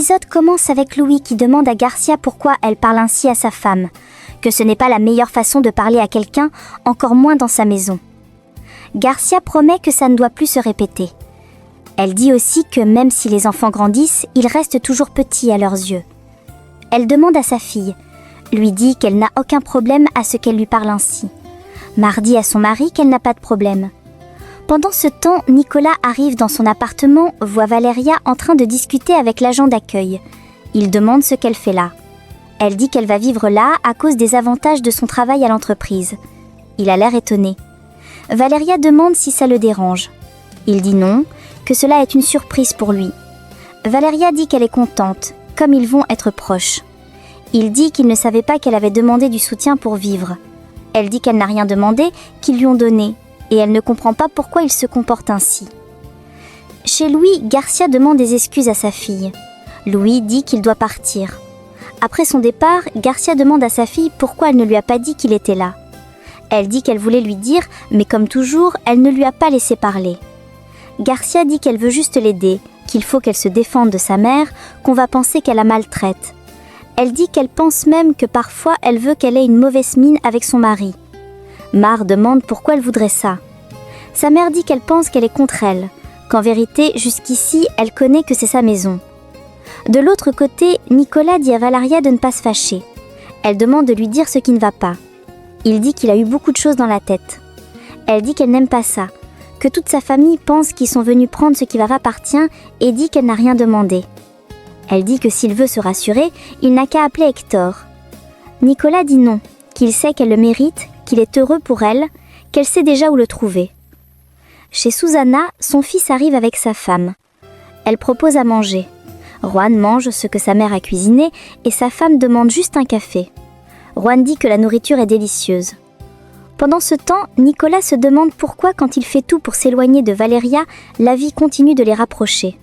L'épisode commence avec Louis qui demande à Garcia pourquoi elle parle ainsi à sa femme, que ce n'est pas la meilleure façon de parler à quelqu'un, encore moins dans sa maison. Garcia promet que ça ne doit plus se répéter. Elle dit aussi que même si les enfants grandissent, ils restent toujours petits à leurs yeux. Elle demande à sa fille, lui dit qu'elle n'a aucun problème à ce qu'elle lui parle ainsi. Dit à son mari qu'elle n'a pas de problème. Pendant ce temps, Nicolas arrive dans son appartement, voit Valéria en train de discuter avec l'agent d'accueil. Il demande ce qu'elle fait là. Elle dit qu'elle va vivre là à cause des avantages de son travail à l'entreprise. Il a l'air étonné. Valéria demande si ça le dérange. Il dit non, que cela est une surprise pour lui. Valéria dit qu'elle est contente, comme ils vont être proches. Il dit qu'il ne savait pas qu'elle avait demandé du soutien pour vivre. Elle dit qu'elle n'a rien demandé, qu'ils lui ont donné, et elle ne comprend pas pourquoi il se comporte ainsi. Chez Louis, Garcia demande des excuses à sa fille. Louis dit qu'il doit partir. Après son départ, Garcia demande à sa fille pourquoi elle ne lui a pas dit qu'il était là. Elle dit qu'elle voulait lui dire, mais comme toujours, elle ne lui a pas laissé parler. Garcia dit qu'elle veut juste l'aider, qu'il faut qu'elle se défende de sa mère, qu'on va penser qu'elle la maltraite. Elle dit qu'elle pense même que parfois elle veut qu'elle ait une mauvaise mine avec son mari. Demande pourquoi elle voudrait ça. Sa mère dit qu'elle pense qu'elle est contre elle, qu'en vérité, jusqu'ici, elle connaît que c'est sa maison. De l'autre côté, Nicolas dit à Valéria de ne pas se fâcher. Elle demande de lui dire ce qui ne va pas. Il dit qu'il a eu beaucoup de choses dans la tête. Elle dit qu'elle n'aime pas ça, que toute sa famille pense qu'ils sont venus prendre ce qui leur appartient et dit qu'elle n'a rien demandé. Elle dit que s'il veut se rassurer, il n'a qu'à appeler Hector. Nicolas dit non, qu'il sait qu'elle le mérite, qu'il est heureux pour elle, qu'elle sait déjà où le trouver. Chez Susanna, son fils arrive avec sa femme. Elle propose à manger. Juan mange ce que sa mère a cuisiné et sa femme demande juste un café. Juan dit que la nourriture est délicieuse. Pendant ce temps, Nicolas se demande pourquoi quand il fait tout pour s'éloigner de Valéria, la vie continue de les rapprocher.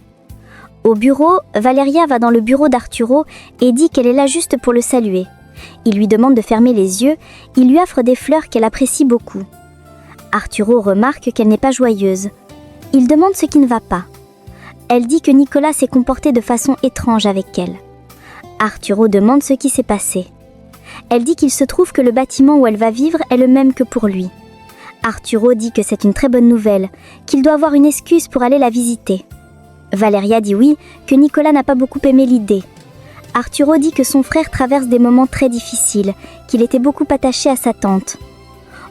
Au bureau, Valéria va dans le bureau d'Arturo et dit qu'elle est là juste pour le saluer. Il lui demande de fermer les yeux, il lui offre des fleurs qu'elle apprécie beaucoup. Arturo remarque qu'elle n'est pas joyeuse. Il demande ce qui ne va pas. Elle dit que Nicolas s'est comporté de façon étrange avec elle. Arturo demande ce qui s'est passé. Elle dit qu'il se trouve que le bâtiment où elle va vivre est le même que pour lui. Arturo dit que c'est une très bonne nouvelle, qu'il doit avoir une excuse pour aller la visiter. Valéria dit oui, que Nicolas n'a pas beaucoup aimé l'idée. Arturo dit que son frère traverse des moments très difficiles, qu'il était beaucoup attaché à sa tante.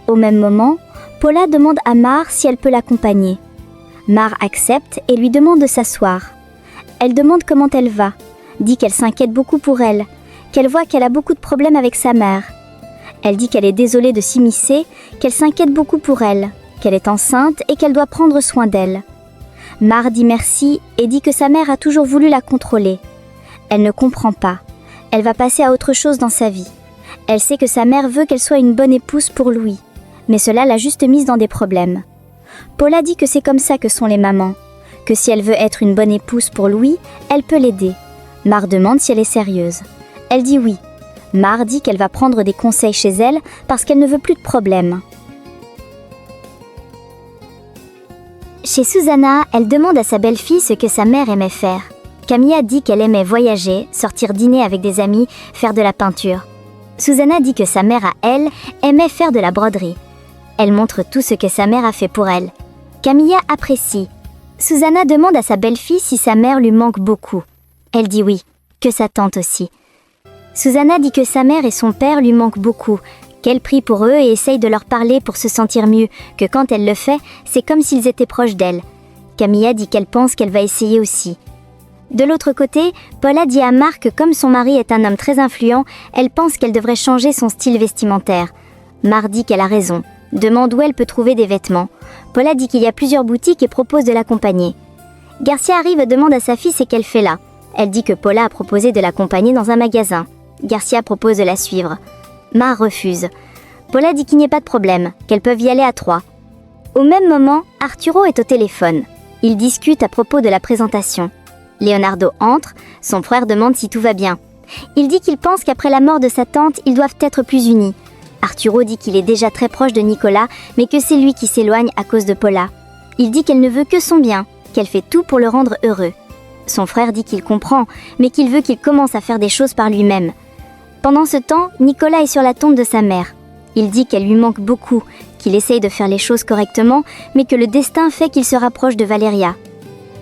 Au même moment, Paula demande à si elle peut l'accompagner. Accepte et lui demande de s'asseoir. Elle demande comment elle va, dit qu'elle s'inquiète beaucoup pour elle, qu'elle voit qu'elle a beaucoup de problèmes avec sa mère. Elle dit qu'elle est désolée de s'immiscer, qu'elle s'inquiète beaucoup pour elle, qu'elle est enceinte et qu'elle doit prendre soin d'elle. Dit merci et dit que sa mère a toujours voulu la contrôler. Elle ne comprend pas. Elle va passer à autre chose dans sa vie. Elle sait que sa mère veut qu'elle soit une bonne épouse pour Louis, mais cela l'a juste mise dans des problèmes. Paula dit que c'est comme ça que sont les mamans, que si elle veut être une bonne épouse pour Louis, elle peut l'aider. Demande si elle est sérieuse. Elle dit oui. Dit qu'elle va prendre des conseils chez elle parce qu'elle ne veut plus de problèmes. Chez Susanna, elle demande à sa belle-fille ce que sa mère aimait faire. Camilla dit qu'elle aimait voyager, sortir dîner avec des amis, faire de la peinture. Susanna dit que sa mère à elle aimait faire de la broderie. Elle montre tout ce que sa mère a fait pour elle. Camilla apprécie. Susanna demande à sa belle-fille si sa mère lui manque beaucoup. Elle dit oui, que sa tante aussi. Susanna dit que sa mère et son père lui manquent beaucoup, qu'elle prie pour eux et essaye de leur parler pour se sentir mieux, que quand elle le fait, c'est comme s'ils étaient proches d'elle. Camilla dit qu'elle pense qu'elle va essayer aussi. De l'autre côté, Paula dit à que comme son mari est un homme très influent, elle pense qu'elle devrait changer son style vestimentaire. Dit qu'elle a raison, demande où elle peut trouver des vêtements. Paula dit qu'il y a plusieurs boutiques et propose de l'accompagner. Garcia arrive et demande à sa fille ce qu'elle fait là. Elle dit que Paula a proposé de l'accompagner dans un magasin. Garcia propose de la suivre. Refuse. Paula dit qu'il n'y a pas de problème, qu'elles peuvent y aller à 3. Au même moment, Arturo est au téléphone. Ils discutent à propos de la présentation. Leonardo entre, son frère demande si tout va bien. Il dit qu'il pense qu'après la mort de sa tante, ils doivent être plus unis. Arturo dit qu'il est déjà très proche de Nicolas, mais que c'est lui qui s'éloigne à cause de Paula. Il dit qu'elle ne veut que son bien, qu'elle fait tout pour le rendre heureux. Son frère dit qu'il comprend, mais qu'il veut qu'il commence à faire des choses par lui-même. Pendant ce temps, Nicolas est sur la tombe de sa mère. Il dit qu'elle lui manque beaucoup, qu'il essaye de faire les choses correctement, mais que le destin fait qu'il se rapproche de Valeria.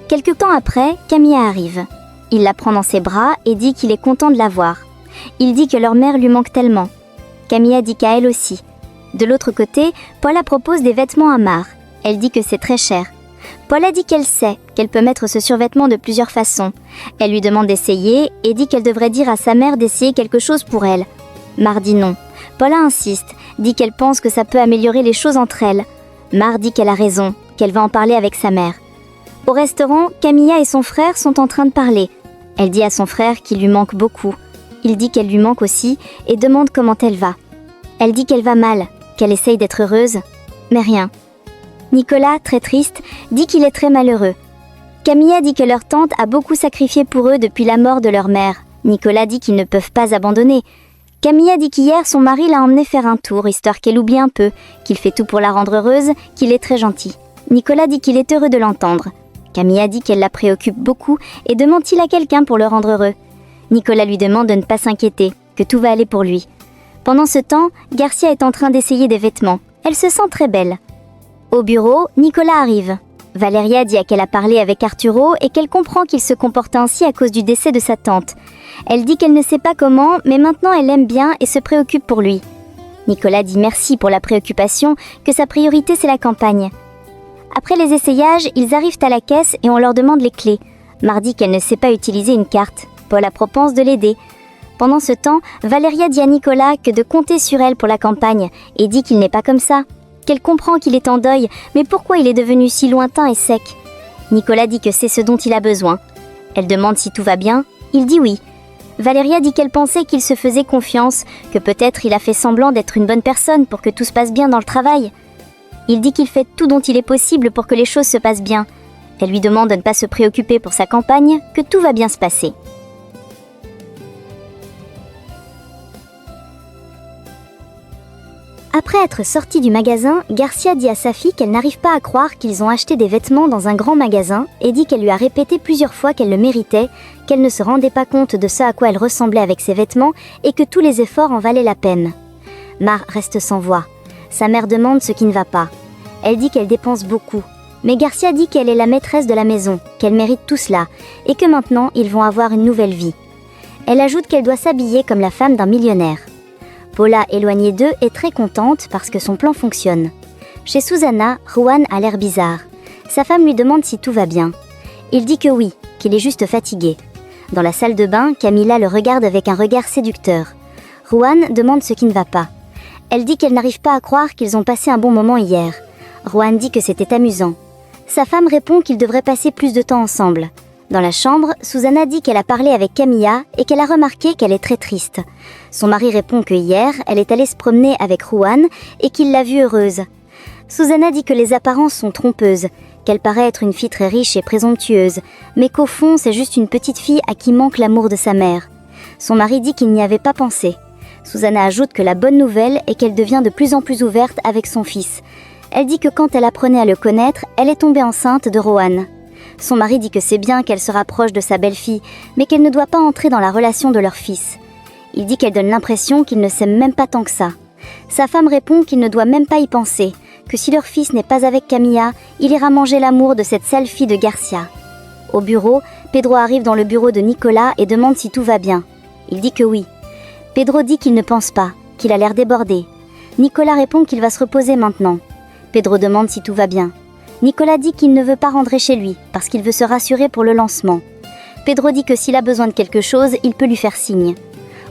Quelque temps après, Camilla arrive. Il la prend dans ses bras et dit qu'il est content de la voir. Il dit que leur mère lui manque tellement. Camilla dit qu'à elle aussi. De l'autre côté, Paula propose des vêtements à Mar. Elle dit que c'est très cher. Paula dit qu'elle sait qu'elle peut mettre ce survêtement de plusieurs façons. Elle lui demande d'essayer et dit qu'elle devrait dire à sa mère d'essayer quelque chose pour elle. Mar dit non. Paula insiste, dit qu'elle pense que ça peut améliorer les choses entre elles. Mar dit qu'elle a raison, qu'elle va en parler avec sa mère. Au restaurant, Camilla et son frère sont en train de parler. Elle dit à son frère qu'il lui manque beaucoup. Il dit qu'elle lui manque aussi et demande comment elle va. Elle dit qu'elle va mal, qu'elle essaye d'être heureuse, mais rien. Nicolas, très triste, dit qu'il est très malheureux. Camilla dit que leur tante a beaucoup sacrifié pour eux depuis la mort de leur mère. Nicolas dit qu'ils ne peuvent pas abandonner. Camilla dit qu'hier, son mari l'a emmenée faire un tour, histoire qu'elle oublie un peu, qu'il fait tout pour la rendre heureuse, qu'il est très gentil. Nicolas dit qu'il est heureux de l'entendre. Camilla dit qu'elle la préoccupe beaucoup et demande-t-il à quelqu'un pour le rendre heureux. Nicolas lui demande de ne pas s'inquiéter, que tout va aller pour lui. Pendant ce temps, Garcia est en train d'essayer des vêtements. Elle se sent très belle. Au bureau, Nicolas arrive. Valeria dit qu'elle a parlé avec Arturo et qu'elle comprend qu'il se comporte ainsi à cause du décès de sa tante. Elle dit qu'elle ne sait pas comment, mais maintenant elle l'aime bien et se préoccupe pour lui. Nicolas dit merci pour la préoccupation, que sa priorité c'est la campagne. Après les essayages, ils arrivent à la caisse et on leur demande les clés. Mar dit qu'elle ne sait pas utiliser une carte. Paul a propose de l'aider. Pendant ce temps, Valeria dit à Nicolas que de compter sur elle pour la campagne et dit qu'il n'est pas comme ça. Qu'elle comprend qu'il est en deuil, mais pourquoi il est devenu si lointain et sec? Nicolas dit que c'est ce dont il a besoin. Elle demande si tout va bien. Il dit oui. Valeria dit qu'elle pensait qu'il se faisait confiance, que peut-être il a fait semblant d'être une bonne personne pour que tout se passe bien dans le travail. Il dit qu'il fait tout dont il est possible pour que les choses se passent bien. Elle lui demande de ne pas se préoccuper pour sa campagne, que tout va bien se passer. Après être sortie du magasin, Garcia dit à sa fille qu'elle n'arrive pas à croire qu'ils ont acheté des vêtements dans un grand magasin et dit qu'elle lui a répété plusieurs fois qu'elle le méritait, qu'elle ne se rendait pas compte de ce à quoi elle ressemblait avec ses vêtements et que tous les efforts en valaient la peine. Mar reste sans voix. Sa mère demande ce qui ne va pas. Elle dit qu'elle dépense beaucoup. Mais Garcia dit qu'elle est la maîtresse de la maison, qu'elle mérite tout cela et que maintenant ils vont avoir une nouvelle vie. Elle ajoute qu'elle doit s'habiller comme la femme d'un millionnaire. Paula, éloignée d'eux, est très contente parce que son plan fonctionne. Chez Susana, Juan a l'air bizarre. Sa femme lui demande si tout va bien. Il dit que oui, qu'il est juste fatigué. Dans la salle de bain, Camila le regarde avec un regard séducteur. Juan demande ce qui ne va pas. Elle dit qu'elle n'arrive pas à croire qu'ils ont passé un bon moment hier. Juan dit que c'était amusant. Sa femme répond qu'ils devraient passer plus de temps ensemble. Dans la chambre, Susana dit qu'elle a parlé avec Camilla et qu'elle a remarqué qu'elle est très triste. Son mari répond que hier, elle est allée se promener avec Juan et qu'il l'a vue heureuse. Susana dit que les apparences sont trompeuses, qu'elle paraît être une fille très riche et présomptueuse, mais qu'au fond, c'est juste une petite fille à qui manque l'amour de sa mère. Son mari dit qu'il n'y avait pas pensé. Susana ajoute que la bonne nouvelle est qu'elle devient de plus en plus ouverte avec son fils. Elle dit que quand elle apprenait à le connaître, elle est tombée enceinte de Rohan. Son mari dit que c'est bien qu'elle se rapproche de sa belle-fille, mais qu'elle ne doit pas entrer dans la relation de leur fils. Il dit qu'elle donne l'impression qu'il ne s'aime même pas tant que ça. Sa femme répond qu'il ne doit même pas y penser, que si leur fils n'est pas avec Camilla, il ira manger l'amour de cette sale fille de Garcia. Au bureau, Pedro arrive dans le bureau de Nicolas et demande si tout va bien. Il dit que oui. Pedro dit qu'il ne pense pas, qu'il a l'air débordé. Nicolas répond qu'il va se reposer maintenant. Pedro demande si tout va bien. Nicolas dit qu'il ne veut pas rentrer chez lui, parce qu'il veut se rassurer pour le lancement. Pedro dit que s'il a besoin de quelque chose, il peut lui faire signe.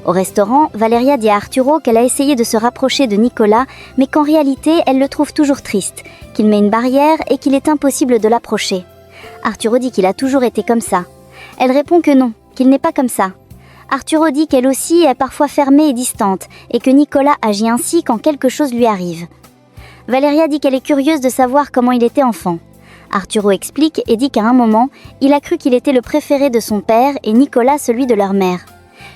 Au restaurant, Valeria dit à Arturo qu'elle a essayé de se rapprocher de Nicolas, mais qu'en réalité, elle le trouve toujours triste, qu'il met une barrière et qu'il est impossible de l'approcher. Arturo dit qu'il a toujours été comme ça. Elle répond que non, qu'il n'est pas comme ça. Arturo dit qu'elle aussi est parfois fermée et distante, et que Nicolas agit ainsi quand quelque chose lui arrive. Valeria dit qu'elle est curieuse de savoir comment il était enfant. Arturo explique et dit qu'à un moment, il a cru qu'il était le préféré de son père et Nicolas celui de leur mère.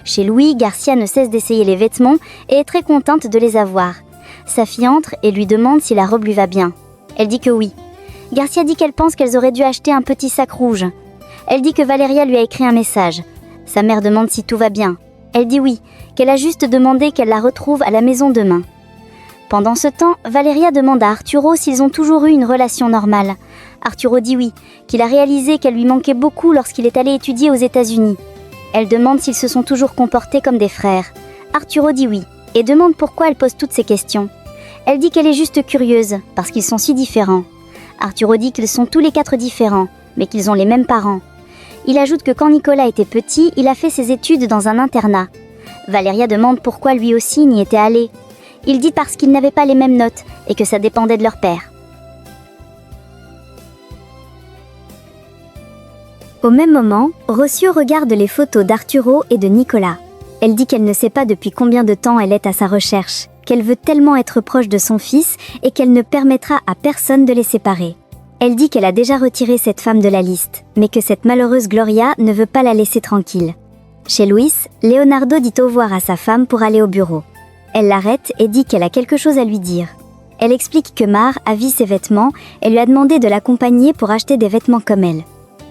Chez Louis, Garcia ne cesse d'essayer les vêtements et est très contente de les avoir. Sa fille entre et lui demande si la robe lui va bien. Elle dit que oui. Garcia dit qu'elle pense qu'elles auraient dû acheter un petit sac rouge. Elle dit que Valeria lui a écrit un message. Sa mère demande si tout va bien. Elle dit oui, qu'elle a juste demandé qu'elle la retrouve à la maison demain. Pendant ce temps, Valeria demande à Arturo s'ils ont toujours eu une relation normale. Arturo dit oui, qu'il a réalisé qu'elle lui manquait beaucoup lorsqu'il est allé étudier aux États-Unis. Elle demande s'ils se sont toujours comportés comme des frères. Arturo dit oui, et demande pourquoi elle pose toutes ces questions. Elle dit qu'elle est juste curieuse, parce qu'ils sont si différents. Arturo dit qu'ils sont tous les 4 différents, mais qu'ils ont les mêmes parents. Il ajoute que quand Nicolas était petit, il a fait ses études dans un internat. Valeria demande pourquoi lui aussi n'y était allé. Il dit parce qu'ils n'avaient pas les mêmes notes et que ça dépendait de leur père. Au même moment, Rocio regarde les photos d'Arturo et de Nicolas. Elle dit qu'elle ne sait pas depuis combien de temps elle est à sa recherche, qu'elle veut tellement être proche de son fils et qu'elle ne permettra à personne de les séparer. Elle dit qu'elle a déjà retiré cette femme de la liste, mais que cette malheureuse Gloria ne veut pas la laisser tranquille. Chez Luis, Leonardo dit au revoir à sa femme pour aller au bureau. Elle l'arrête et dit qu'elle a quelque chose à lui dire. Elle explique que Mar a vu ses vêtements et lui a demandé de l'accompagner pour acheter des vêtements comme elle.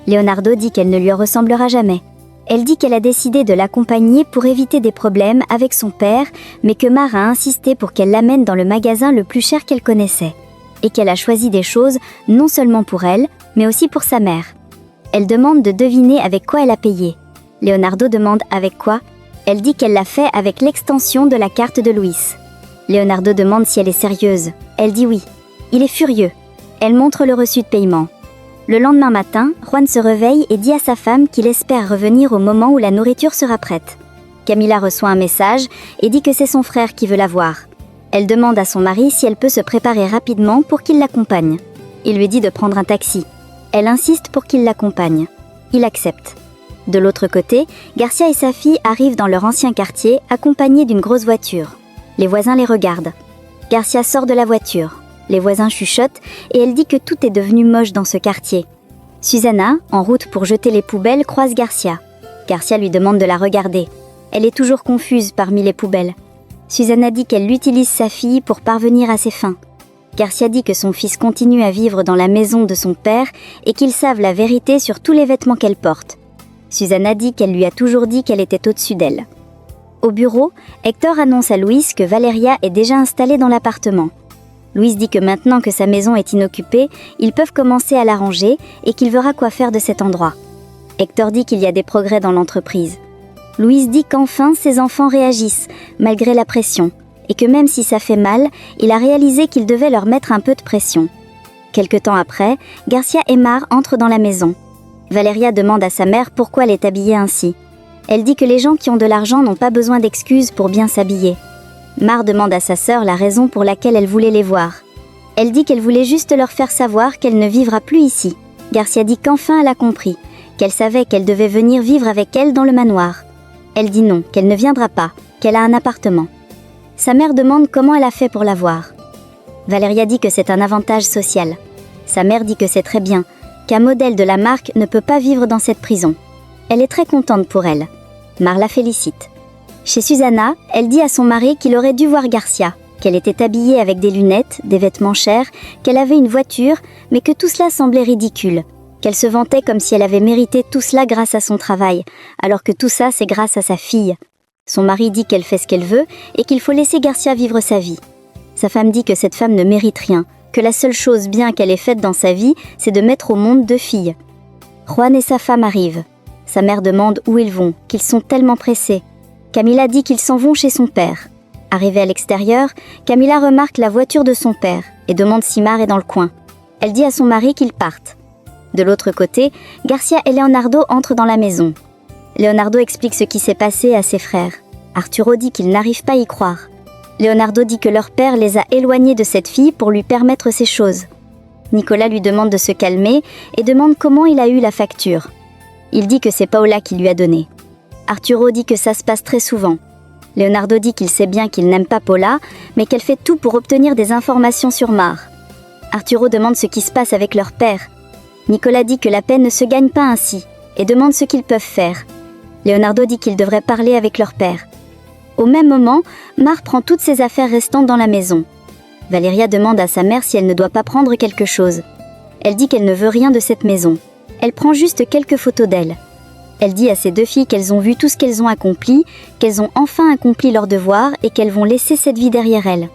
Leonardo dit qu'elle ne lui ressemblera jamais. Elle dit qu'elle a décidé de l'accompagner pour éviter des problèmes avec son père, mais que Mar a insisté pour qu'elle l'amène dans le magasin le plus cher qu'elle connaissait. Et qu'elle a choisi des choses non seulement pour elle, mais aussi pour sa mère. Elle demande de deviner avec quoi elle a payé. Leonardo demande avec quoi. Elle dit qu'elle l'a fait avec l'extension de la carte de Luis. Leonardo demande si elle est sérieuse. Elle dit oui. Il est furieux. Elle montre le reçu de paiement. Le lendemain matin, Juan se réveille et dit à sa femme qu'il espère revenir au moment où la nourriture sera prête. Camila reçoit un message et dit que c'est son frère qui veut la voir. Elle demande à son mari si elle peut se préparer rapidement pour qu'il l'accompagne. Il lui dit de prendre un taxi. Elle insiste pour qu'il l'accompagne. Il accepte. De l'autre côté, Garcia et sa fille arrivent dans leur ancien quartier, accompagnés d'une grosse voiture. Les voisins les regardent. Garcia sort de la voiture. Les voisins chuchotent et elle dit que tout est devenu moche dans ce quartier. Susana, en route pour jeter les poubelles, croise Garcia. Garcia lui demande de la regarder. Elle est toujours confuse parmi les poubelles. Susana dit qu'elle utilise sa fille pour parvenir à ses fins. Garcia dit que son fils continue à vivre dans la maison de son père et qu'ils savent la vérité sur tous les vêtements qu'elle porte. Susana dit qu'elle lui a toujours dit qu'elle était au-dessus d'elle. Au bureau, Hector annonce à Luis que Valeria est déjà installée dans l'appartement. Luis dit que maintenant que sa maison est inoccupée, ils peuvent commencer à l'arranger et qu'il verra quoi faire de cet endroit. Hector dit qu'il y a des progrès dans l'entreprise. Luis dit qu'enfin ses enfants réagissent, malgré la pression, et que même si ça fait mal, il a réalisé qu'il devait leur mettre un peu de pression. Quelque temps après, Garcia et Mar entrent dans la maison. Valeria demande à sa mère pourquoi elle est habillée ainsi. Elle dit que les gens qui ont de l'argent n'ont pas besoin d'excuses pour bien s'habiller. Mar demande à sa sœur la raison pour laquelle elle voulait les voir. Elle dit qu'elle voulait juste leur faire savoir qu'elle ne vivra plus ici. Garcia dit qu'enfin elle a compris, qu'elle savait qu'elle devait venir vivre avec elle dans le manoir. Elle dit non, qu'elle ne viendra pas, qu'elle a un appartement. Sa mère demande comment elle a fait pour la voir. Valeria dit que c'est un avantage social. Sa mère dit que c'est très bien, qu'un modèle de la marque ne peut pas vivre dans cette prison. Elle est très contente pour elle. Mar la félicite. Chez Susana, elle dit à son mari qu'il aurait dû voir Garcia, qu'elle était habillée avec des lunettes, des vêtements chers, qu'elle avait une voiture, mais que tout cela semblait ridicule, qu'elle se vantait comme si elle avait mérité tout cela grâce à son travail, alors que tout ça c'est grâce à sa fille. Son mari dit qu'elle fait ce qu'elle veut et qu'il faut laisser Garcia vivre sa vie. Sa femme dit que cette femme ne mérite rien, que la seule chose bien qu'elle ait faite dans sa vie, c'est de mettre au monde 2 filles. Juan et sa femme arrivent. Sa mère demande où ils vont, qu'ils sont tellement pressés. Camila dit qu'ils s'en vont chez son père. Arrivée à l'extérieur, Camila remarque la voiture de son père et demande si Mar est dans le coin. Elle dit à son mari qu'ils partent. De l'autre côté, Garcia et Leonardo entrent dans la maison. Leonardo explique ce qui s'est passé à ses frères. Arturo dit qu'il n'arrive pas à y croire. Leonardo dit que leur père les a éloignés de cette fille pour lui permettre ces choses. Nicolas lui demande de se calmer et demande comment il a eu la facture. Il dit que c'est Paola qui lui a donné. Arturo dit que ça se passe très souvent. Leonardo dit qu'il sait bien qu'il n'aime pas Paola, mais qu'elle fait tout pour obtenir des informations sur Mar. Arturo demande ce qui se passe avec leur père. Nicolas dit que la paix ne se gagne pas ainsi et demande ce qu'ils peuvent faire. Leonardo dit qu'ils devraient parler avec leur père. Au même moment, Mar prend toutes ses affaires restantes dans la maison. Valeria demande à sa mère si elle ne doit pas prendre quelque chose. Elle dit qu'elle ne veut rien de cette maison. Elle prend juste quelques photos d'elle. Elle dit à ses 2 filles qu'elles ont vu tout ce qu'elles ont accompli, qu'elles ont enfin accompli leur devoir et qu'elles vont laisser cette vie derrière elles.